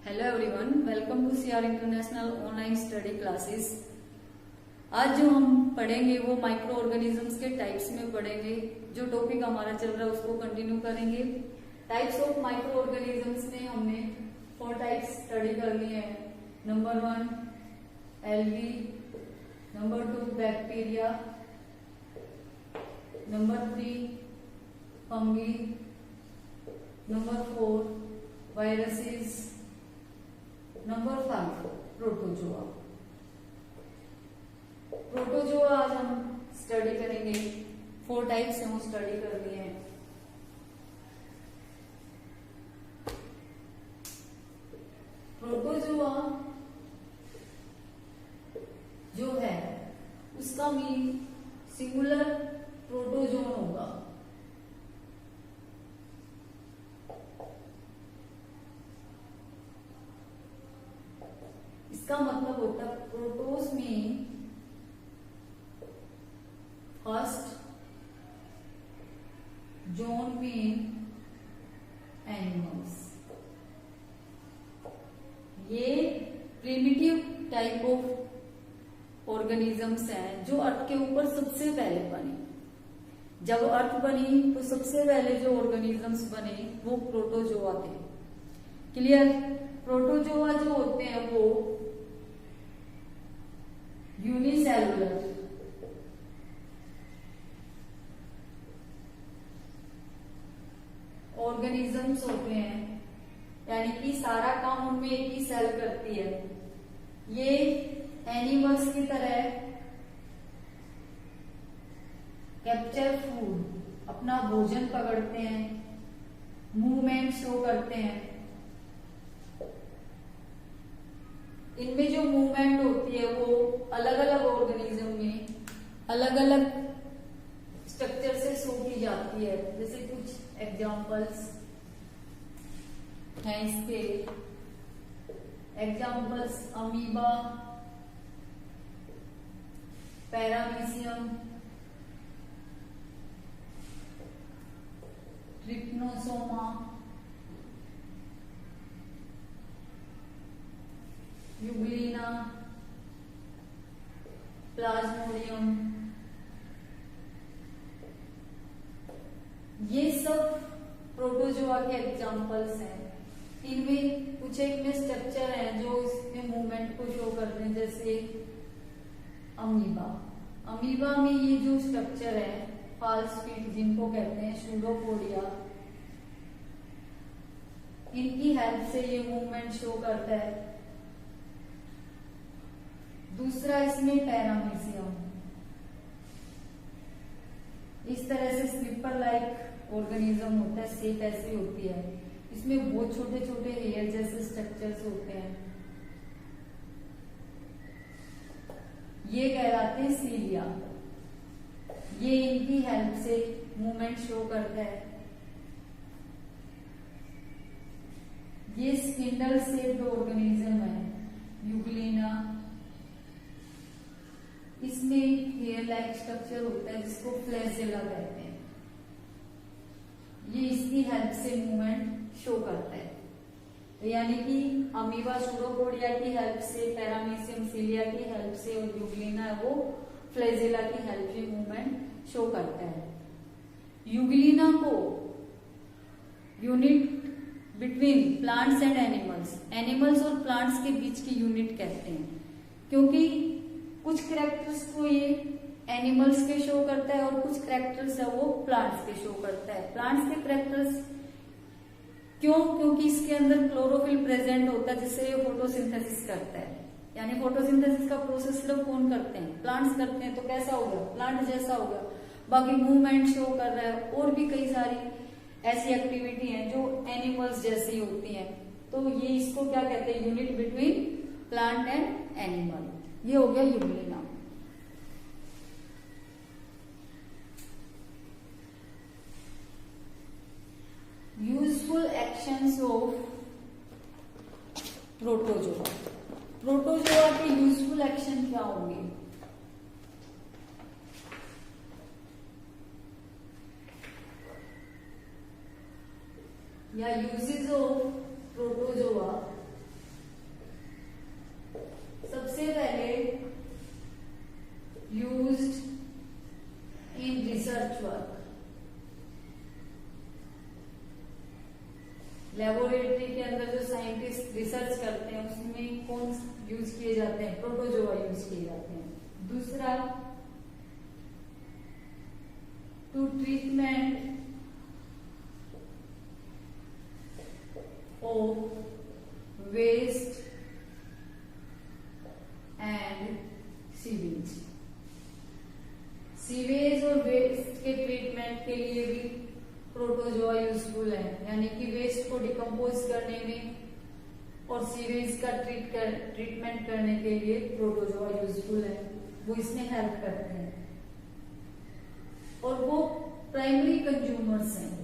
Hello everyone, welcome to CR international online study classes. आज जो हम पढ़ेंगे वो माइक्रो ऑर्गेनिजम्स के टाइप्स में पढ़ेंगे। जो टॉपिक हमारा चल रहा है उसको कंटिन्यू करेंगे। टाइप्स ऑफ माइक्रो ऑर्गेनिजम्स में हमने 4 टाइप्स स्टडी कर लिए हैं। Number 1 algae, number 2 bacteria, number 3 fungi, number 4 viruses, number 5 protozoa. Protozoa आज हम स्टडी करेंगे। 4 टाइप्स हम स्टडी कर लिए हैं। प्रोटोजोआ जो है उसका मीन सिंगुलर प्रोटोजोन होगा। इसका मतलब होता है प्रोटोस में फर्स्ट, जोन में एनिमल्स। ये प्रिमिटिव टाइप ऑफ ऑर्गेनिजम्स हैं जो अर्थ के ऊपर सबसे पहले बने। जब अर्थ बनी तो सबसे पहले जो ऑर्गेनिजम्स बने वो प्रोटोजोआ थे। क्लियर? प्रोटोजोआ जो होते हैं वो यूनिसेलुलर ऑर्गेनिजम्स होते हैं, यानी कि सारा काम उनमें एक ही सेल करती है। ये एनिमल्स की तरह कैप्चर फूड, अपना भोजन पकड़ते हैं, मूवमेंट शो करते हैं। इनमें जो मूवमेंट होती है वो अलग अलग ऑर्गेनिज्म में अलग अलग स्ट्रक्चर से शो की जाती है। जैसे कुछ एग्जांपल्स हैं इसके। Examples amoeba, paramecium, trypanosoma, Euglena, Plasmodium. ये सब प्रोटोजोआ के एग्जांपल्स हैं। इनमें कुछ एक में स्ट्रक्चर है जो इसमें मूवमेंट को शो करते हैं। जैसे अमीबा, अमीबा में ये जो स्ट्रक्चर है फॉल्स फीट जिनको कहते हैं, सूडोपोडिया, इनकी हेल्प से ये मूवमेंट शो करता है। दूसरा इसमें पैरामीशियम, इस तरह से स्लीपर लाइक ऑर्गेनिज्म होता है, शेप ऐसी होती है। इसमें बहुत छोटे छोटे हेयर जैसे स्ट्रक्चर्स होते हैं। ये कहलाते हैं सीलिया। ये इनकी हेल्प से मूवमेंट शो करता है। ये स्पिंडल शेप्ड ऑर्गेनिज्म है, यूग्लिना। इसमें हेयर लाइक स्ट्रक्चर होता है जिसको फ्लैजेला कहते हैं। ये इसकी हेल्प से मूवमेंट शो करता है। तो यानी कि अमीबा सूडोपोडिया की हेल्प से, पैरामीशियम सीलिया की हेल्प से और यूग्लिना है वो फ्लैजेला की हेल्प से मूवमेंट शो करता है। यूग्लिना को unit between plants and animals, animals और प्लांट्स के बीच की यूनिट कहते हैं, क्योंकि कुछ कैरेक्टर्स को ये एनिमल्स के शो करता है और कुछ कैरेक्टर्स है वो प्लांट्स के शो करता है। प्लांट्स के कैरेक्टर्स क्यों? क्योंकि इसके अंदर क्लोरोफिल प्रेजेंट होता है जिससे ये फोटोसिंथेसिस करता है। यानी फोटोसिंथेसिस का प्रोसेस लोग कौन करते हैं? प्लांट्स करते हैं। तो कैसा होगा? प्लांट जैसा होगा। बाकी मूवमेंट शो कर रहा है और भी कई सारी ऐसी एक्टिविटी है जो एनिमल्स जैसी होती है। तो ये इसको क्या कहते हैं? Unit between plant and animal. ये हो गया Euglena. Useful actions of protozoa. Protozoa के यूजफुल एक्शन क्या होंगे? या यूजेस ऑफ प्रोटोजोआ लेबोरेटरी के अंदर जो साइंटिस्ट रिसर्च करते हैं उसमें कौन यूज किए जाते हैं, प्रोटोजोआ यूज किए जाते हैं। दूसरा, to treatment of waste and sewage. Sewage और वेस्ट के ट्रीटमेंट के लिए भी प्रोटोजोआ यूजफुल है, यानी कि वेस्ट को डिकम्पोज करने में और सीवेज का ट्रीटमेंट करने के लिए प्रोटोजोआ यूजफुल है, वो इसमें हेल्प करते हैं और वो प्राइमरी कंज्यूमर्स हैं।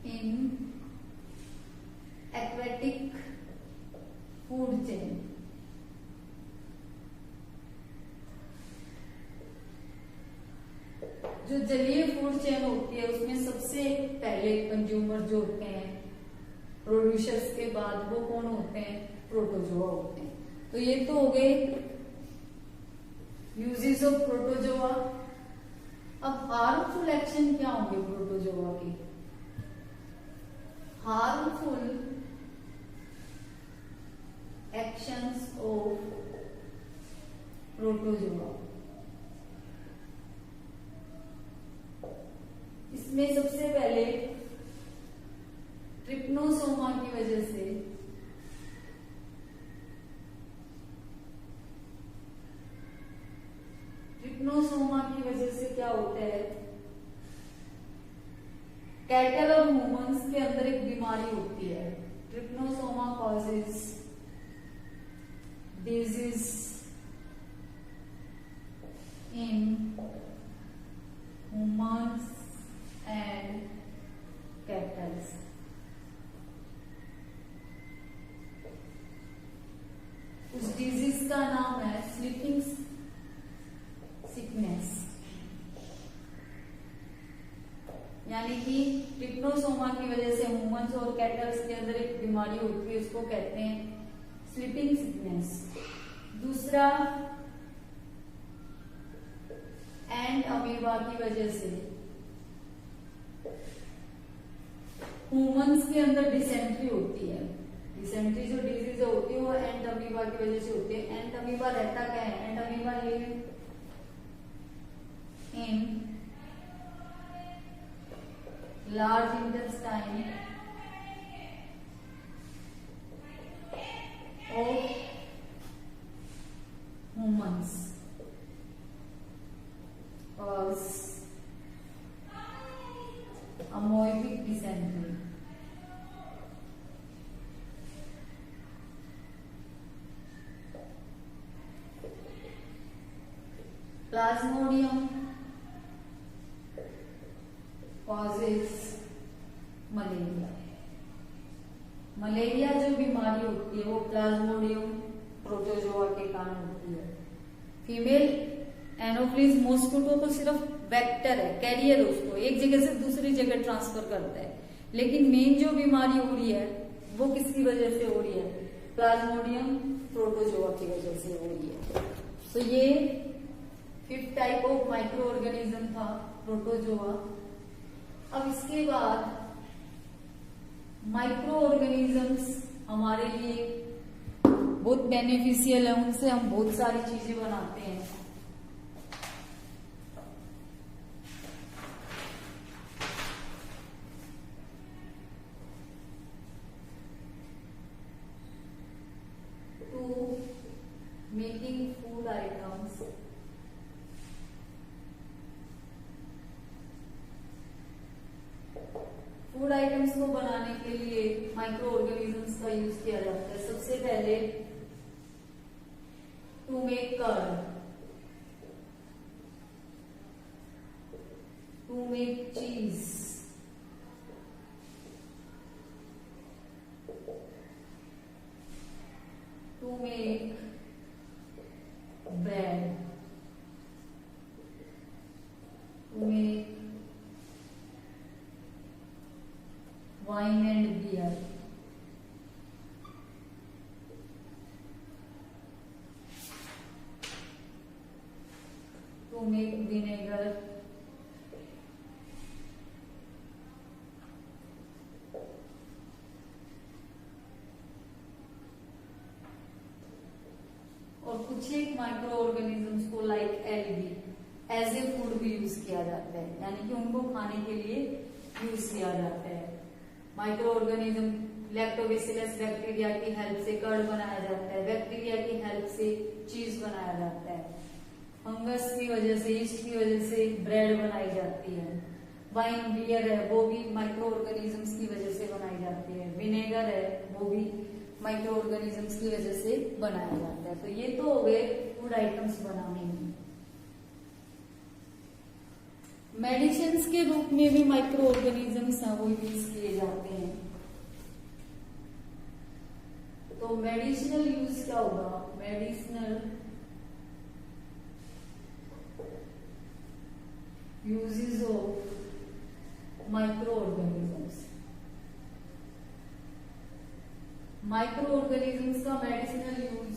इन एक्वेटिक फूड चेन, जो जलीय फूड चेन होती है उसमें सबसे पहले कंज्यूमर जो होते हैं प्रोड्यूसर्स के बाद वो कौन होते हैं, प्रोटोजोआ होते हैं। तो ये तो हो गए यूजेस ऑफ प्रोटोजोआ। अब हार्मफुल एक्शन क्या होंगे प्रोटोजोआ के? हार्मफुल एक्शंस ऑफ प्रोटोजोआ, इसमें सबसे पहले ट्रिप्नोसोमा की वजह से क्या होता है, कैटल और ह्यूमंस के अंदर एक बीमारी होती है। Trypanosoma causes disease in humans and kettles. उस डिजीज का नाम है स्लीपिंग सिकनेस, यानी कि ट्रिप्नोसोमा की वजह से ह्यूमंस और कैटल्स के अंदर एक बीमारी होती है, उसको कहते हैं स्लीपिंग सिकनेस। दूसरा, एंड अमीबा की वजह से ह्यूमंस के अंदर डिसेंट्री होती है। डिसेंट्री जो डिजीज होती है वो एंड अमीबा की वजह से होती है। एंड अमीबा रहता क्या है? And amoeba live in large intestine of humans cause amoebic dysentery। Plasmodium causes malaria. Malaria जो बीमारी होती है वो प्लाज्मोडियम प्रोटोजोआ के कारण होती है। फीमेल एनोफिलीज मॉस्किटो तो सिर्फ वेक्टर है, कैरियर, उसको एक जगह से दूसरी जगह ट्रांसफर करता है, लेकिन मेन जो बीमारी हो रही है वो किसकी वजह से हो रही है? प्लाज्मोडियम प्रोटोजोआ की वजह से हो रही है। तो ये 5th type of micro organism था प्रोटोजोआ। अब इसके बाद माइक्रो ऑर्गेनिजम्स हमारे लिए बहुत बेनिफिशियल है, उनसे हम बहुत सारी चीजें बनाते हैं। To making food items, food items को बनाने के लिए माइक्रो ऑर्गेनिजम्स का यूज किया जाता है। सबसे पहले to make curd, to make cheese, to make bread, to make wine and beer। To to make vinegar, और कुछ एक माइक्रो ऑर्गेनिजम्स को like algae as a food भी यूज किया जाता है, यानी कि उनको खाने के लिए यूज किया जाता है। माइक्रो ऑर्गेनिज्म लैक्टोबैसिलस बैक्टीरिया की हेल्प से कर्ड बनाया जाता है, बैक्टीरिया की हेल्प से चीज बनाया जाता है, फंगस की वजह से, ईस्ट की वजह से ब्रेड बनाई जाती है, वाइन बियर है वो भी माइक्रो ऑर्गेनिजम्स की वजह से बनाई जाती है, विनेगर है वो भी माइक्रो ऑर्गेनिजम्स की वजह से बनाया जाता है। तो ये तो हो गए फूड आइटम्स बनाने में। मेडिसिन्स के रूप में भी माइक्रो ऑर्गेनिजम्स हैं वो यूज किए जाते हैं। तो मेडिसिनल यूज क्या होगा? Medicinal uses of micro organisms. Micro organisms का मेडिसिनल यूज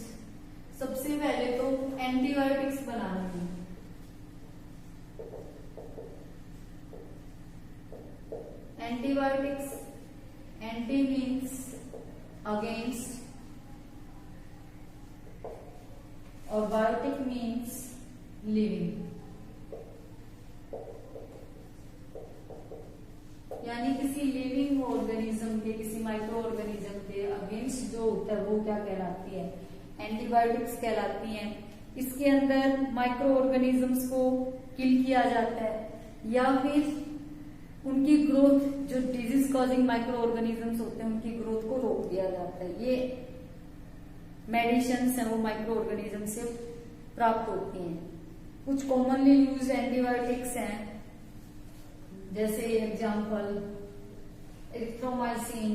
सबसे पहले तो एंटीबायोटिक्स बनाने में। एंटीबायोटिक्स, एंटी मीन्स अगेंस्ट और बायोटिक मीन्स लिविंग, यानी किसी लिविंग ऑर्गेनिज्म के, किसी माइक्रो ऑर्गेनिज्म के अगेंस्ट जो होता है वो क्या कहलाती है? एंटीबायोटिक्स कहलाती हैं। इसके अंदर माइक्रो ऑर्गेनिजम्स को किल किया जाता है या फिर उनकी ग्रोथ, जो डिजीज कॉजिंग माइक्रो ऑर्गेनिजम्स होते हैं उनकी ग्रोथ को रोक दिया जाता है। ये मेडिसिन्स हैं वो माइक्रो ऑर्गेनिज्म से प्राप्त होती हैं। कुछ कॉमनली यूज एंटीबायोटिक्स हैं, जैसे एग्जाम्पल एरिथ्रोमाइसिन,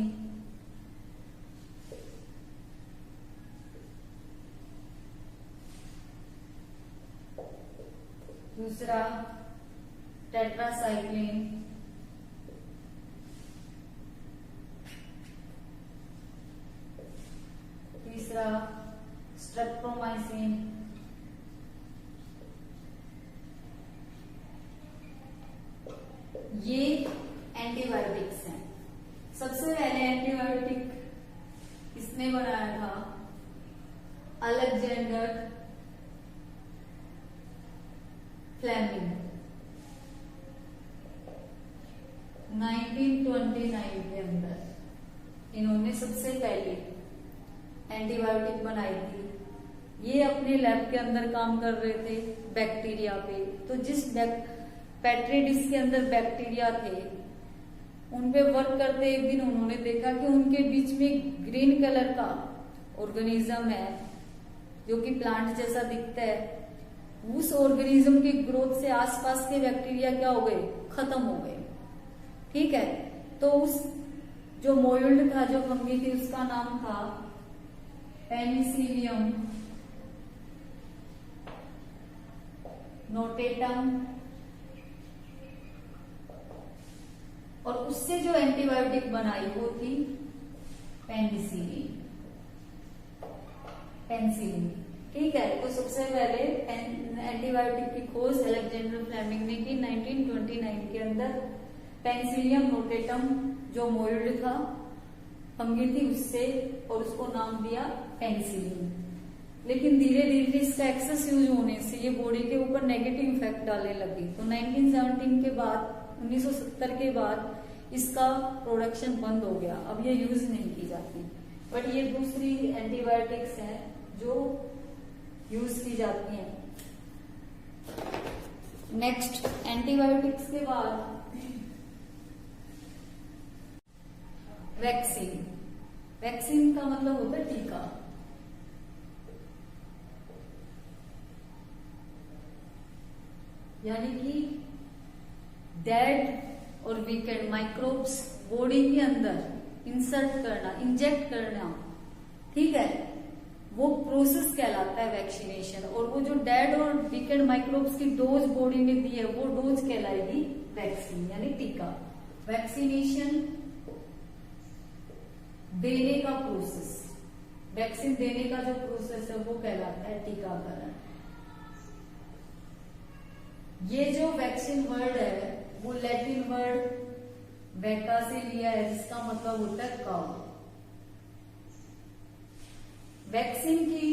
दूसरा टेट्रासाइक्लिन, तीसरा स्ट्रेप्टोमाइसिन, ये एंटीबायोटिक्स हैं। सबसे पहले एंटीबायोटिक किसने बनाया था? अलेक्जेंडर फ्लेमिंग 1929 के अंदर इन्होंने सबसे पहले एंटीबायोटिक बनाई थी। ये अपने लैब के अंदर काम कर रहे थे बैक्टीरिया पे। तो जिस पेट्री डिश के अंदर बैक्टीरिया थे उन पे वर्क करते एक दिन उन्होंने देखा कि उनके बीच में ग्रीन कलर का ऑर्गेनिज्म है जो कि प्लांट जैसा दिखता है। उस ऑर्गेनिज्म की ग्रोथ से आसपास के बैक्टीरिया क्या हो गए? खत्म हो गए। ठीक है, तो उस जो मोल्ड था, जो फंगी थी, उसका नाम था पेनिसिलियम नोटेटम, और उससे जो एंटीबायोटिक बनाई वो थी पेनिसिलिन। ठीक है, तो सबसे पहले एंटीबायोटिक की खोज अलेक्जेंडर फ्लेमिंग ने की 1929 के अंदर। पेनिसिलियम नोटेटम जो मोल्ड था, फंगी थी, उससे, और उसको नाम दिया पेनिसिलिन। लेकिन धीरे धीरे इसका एक्सेस यूज होने से ये बॉडी के ऊपर नेगेटिव इफेक्ट डालने लगी। तो 1917 के बाद, 1970 के बाद इसका प्रोडक्शन बंद हो गया। अब ये यूज नहीं की जाती। बट ये दूसरी एंटीबायोटिक्स हैं जो यूज की जाती हैं। नेक्स्ट, एंटीबायोटिक्स के बाद वैक्सीन। वैक्सीन का मतलब होता है टीका। यानी कि डेड और वीकेंड माइक्रोब्स बॉडी के अंदर इंसर्ट करना, इंजेक्ट करना, ठीक है, वो प्रोसेस कहलाता है वैक्सीनेशन। और वो जो डेड और वीकेंड माइक्रोब्स की डोज बॉडी में दी है वो डोज कहलाएगी वैक्सीन, यानी टीका। वैक्सीनेशन देने का प्रोसेस, वैक्सीन देने का जो प्रोसेस है वो कहलाता है टीकाकरण। ये जो वैक्सीन वर्ड है वो लैटिन वर्ड वैका से लिया है, जिसका मतलब होता है काउ। वैक्सीन की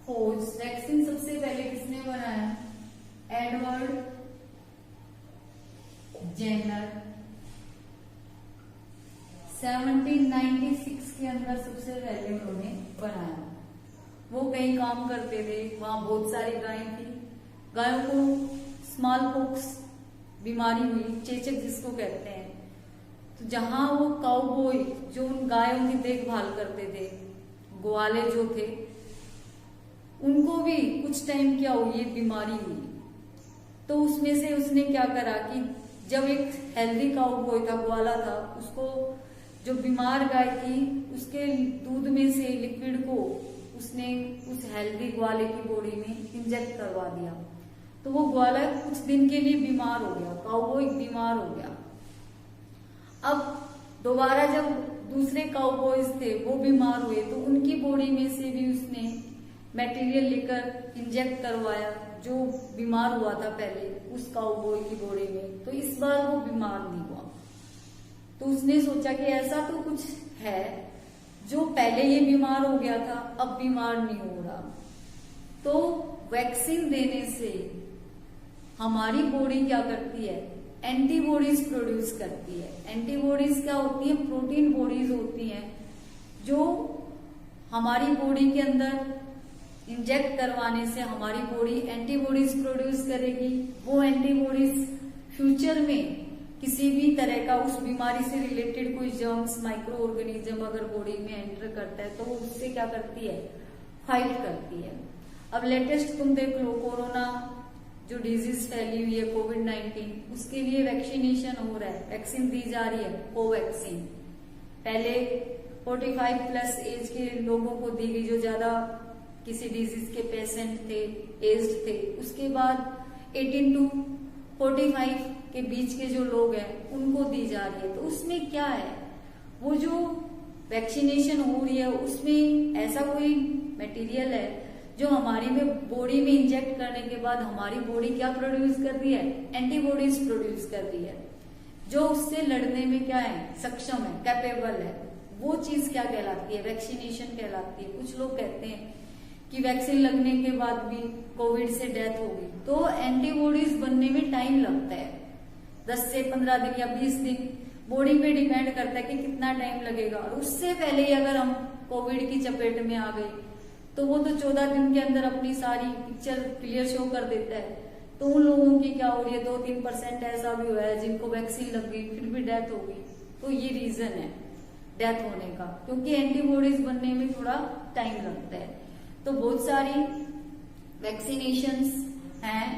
खोज, वैक्सीन सबसे पहले किसने बनाया? एडवर्ड जेनर 1796 के अंदर सबसे पहले उन्होंने बनाया। वो कहीं काम करते थे, वहां बहुत सारी गायें थी, गायों को स्मॉल पॉक्स बीमारी हुई, चेचक जिसको कहते हैं। तो जहां वो काउबॉय जो उन गायों की देखभाल करते थे, ग्वाले जो थे, उनको भी कुछ टाइम क्या हुई, ये बीमारी हुई। तो उसमें से उसने क्या करा कि जब एक हेल्दी काउबॉय था, ग्वाला था, उसको जो बीमार गाय थी उसके दूध में से लिक्विड को उसने उस हेल्दी ग्वाले की बॉडी में इंजेक्ट करवा दिया। तो वो ग्वाला कुछ दिन के लिए बीमार हो गया, काउबॉय बीमार हो गया। अब दोबारा जब दूसरे काउबॉयज थे वो बीमार हुए, तो उनकी बॉडी में से भी उसने मटेरियल लेकर इंजेक्ट करवाया जो बीमार हुआ था पहले उस काउबॉय की बॉडी में। तो इस बार वो बीमार नहीं हुआ। तो उसने सोचा कि ऐसा तो कुछ है जो पहले ये बीमार हो गया था, अब बीमार नहीं हो रहा। तो वैक्सीन देने से हमारी बॉडी क्या करती है? एंटीबॉडीज प्रोड्यूस करती है। एंटीबॉडीज क्या होती है? प्रोटीन बॉडीज होती हैं जो हमारी बॉडी के अंदर इंजेक्ट करवाने से हमारी बॉडी एंटीबॉडीज प्रोड्यूस करेगी। वो एंटीबॉडीज फ्यूचर में किसी भी तरह का उस बीमारी से रिलेटेड कोई जर्म्स, माइक्रो ऑर्गेनिज्म अगर बॉडी में एंटर करता है तो वो उससे क्या करती है? फाइट करती है। अब लेटेस्ट तुम देख लो, कोरोना जो डिजीज फैली हुई है कोविड-19, उसके लिए वैक्सीनेशन हो रहा है, वैक्सीन दी जा रही है, कोवैक्सीन। पहले 45 प्लस एज के लोगों को दी गई जो ज्यादा किसी डिजीज के पेशेंट थे, एज्ड थे। उसके बाद 18 टू 45 के बीच के जो लोग हैं उनको दी जा रही है। तो उसमें क्या है, वो जो वैक्सीनेशन हो रही है उसमें ऐसा कोई मटेरियल है जो हमारी में बॉडी में इंजेक्ट करने के बाद हमारी बॉडी क्या प्रोड्यूस कर रही है? एंटीबॉडीज प्रोड्यूस कर रही है, जो उससे लड़ने में क्या है? सक्षम है, कैपेबल है। वो चीज क्या कहलाती है? वैक्सीनेशन कहलाती है। कुछ लोग कहते हैं कि वैक्सीन लगने के बाद भी कोविड से डेथ होगी, तो एंटीबॉडीज बनने में टाइम लगता है, 10 से 15 दिन या 20 दिन, बॉडी पे डिपेंड करता है कि कितना टाइम लगेगा। और उससे पहले ही अगर हम कोविड की चपेट में आ गए तो वो तो 14 दिन के अंदर अपनी सारी पिक्चर क्लियर शो कर देता है। तो उन लोगों की क्या हो रही है, 2-3% ऐसा भी हुआ है जिनको वैक्सीन लग गई फिर भी डेथ हो गई। तो ये रीजन है डेथ होने का, क्योंकि एंटीबॉडीज बनने में थोड़ा टाइम लगता है। तो बहुत सारी वैक्सीनेशंस हैं,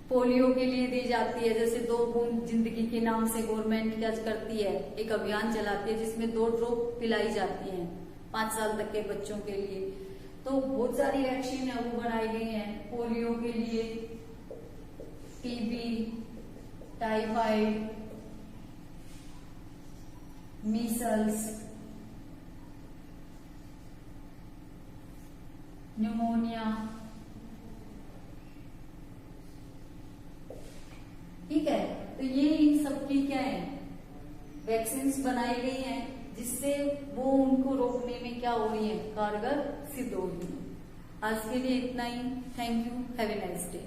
पोलियो के लिए दी जाती है, जैसे 2 बूंद जिंदगी के नाम से गवर्नमेंट क्या करती है, एक अभियान चलाती है जिसमें 2 ड्रॉप पिलाई जाती हैं 5 साल तक के बच्चों के लिए। तो बहुत सारी वैक्सीन है वो बनाई गई हैं पोलियो के लिए, टीबी, टाइफाइड, मीसल्स, न्यूमोनिया, ठीक है। तो ये इन सब की क्या है? वैक्सीन्स बनाई गई हैं जिससे वो उनको रोकने में क्या हो रही है? कारगर सिद्ध हो रही है। आज के लिए इतना ही। Thank you, have a nice day.